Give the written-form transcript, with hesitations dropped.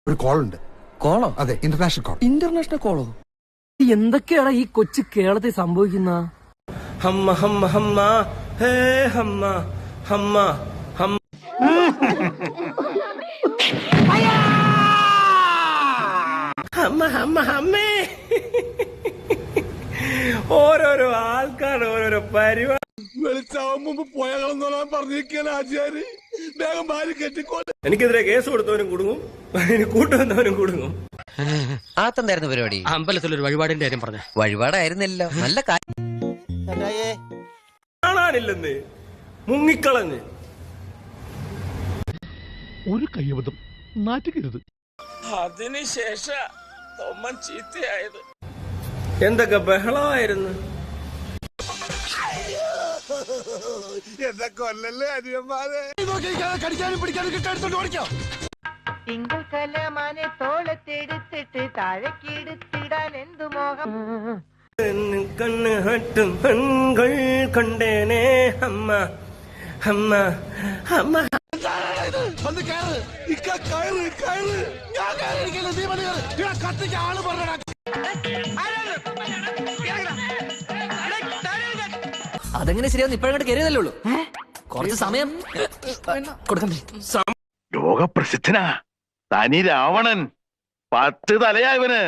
ഒരു കോൾ ഉണ്ട്. കോളോ? അതെ, ഇന്റർനാഷണൽ കോൾ. ഇന്റർനാഷണൽ കോളോ? എന്തൊക്കെയാണ് ഈ കൊച്ചു കേരളത്തിൽ സംഭവിക്കുന്ന? ഹമ്മ ഹമ്മ ഹമ്മ ഹേ ഹമ്മ ഹമ്മ ഹമ്മ ഹമ്മ ഹമ്മ ഹമ്മേ. ഓരോരോ ആൾക്കാർ ഓരോരോ പരിപാടി. വെളിച്ചാവും മുമ്പ് പോയാളെന്നോളാൻ പറഞ്ഞിരിക്കുകയാണ് ആചാര്യ. വേഗം ഭാര്യ കെട്ടിക്കോട്ടെ. എനിക്കെതിരെ കേസ് കൊടുത്തവനും കുടുങ്ങും, കൂട്ടുവന്നവനും കുടുങ്ങും. ആത്തെന്തായിരുന്നു പരിപാടി? അമ്പലത്തിലൊരു വഴിപാടിന്റെ കാര്യം പറഞ്ഞ വഴിപാടായിരുന്നല്ലോ. നല്ല കാണാനില്ലെന്ന് മുങ്ങിക്കളഞ്ഞ് ഒരു കയ്യബദ്ധം നാറ്റുകരുത്. അതിനുശേഷം തൊമ്മൻ ചീത്തയായത്. എന്തൊക്കെ ബഹളമായിരുന്നു. എന്തൊക്കെ അല്ലല്ലേ അനിയന്മാരെ. കടിക്കാനും പിടിക്കാനും കിട്ടാൻ ഓടിക്കോ. തിങ്കൾ കലമാനെ തോളത്തെടുത്തിട്ട് താഴെക്കെടുത്തിടാൻ എന്തു മോഹം. കണ്ണ് ഹട്ടും പെൺകൾ കണ്ടേനേ അമ്മ അമ്മ അമ്മ. വന്ന് കയറ് കയറ് കയറ്. ഞാൻ കയറിയിരിക്കില്ല, നീ മതി കയറ്. കത്തിക്ക് ആള് പറഞ്ഞ അതെങ്ങനെ ശരിയാവും? ഇപ്പോഴങ്ങോട്ട് കയറിയതല്ലേ ഉള്ളൂ. കുറച്ച് സമയം കൊടുക്കണ്ടേ? ലോകപ്രസിദ്ധനാ തനി രാവണൻ. 10 തലയാ ഇവന്.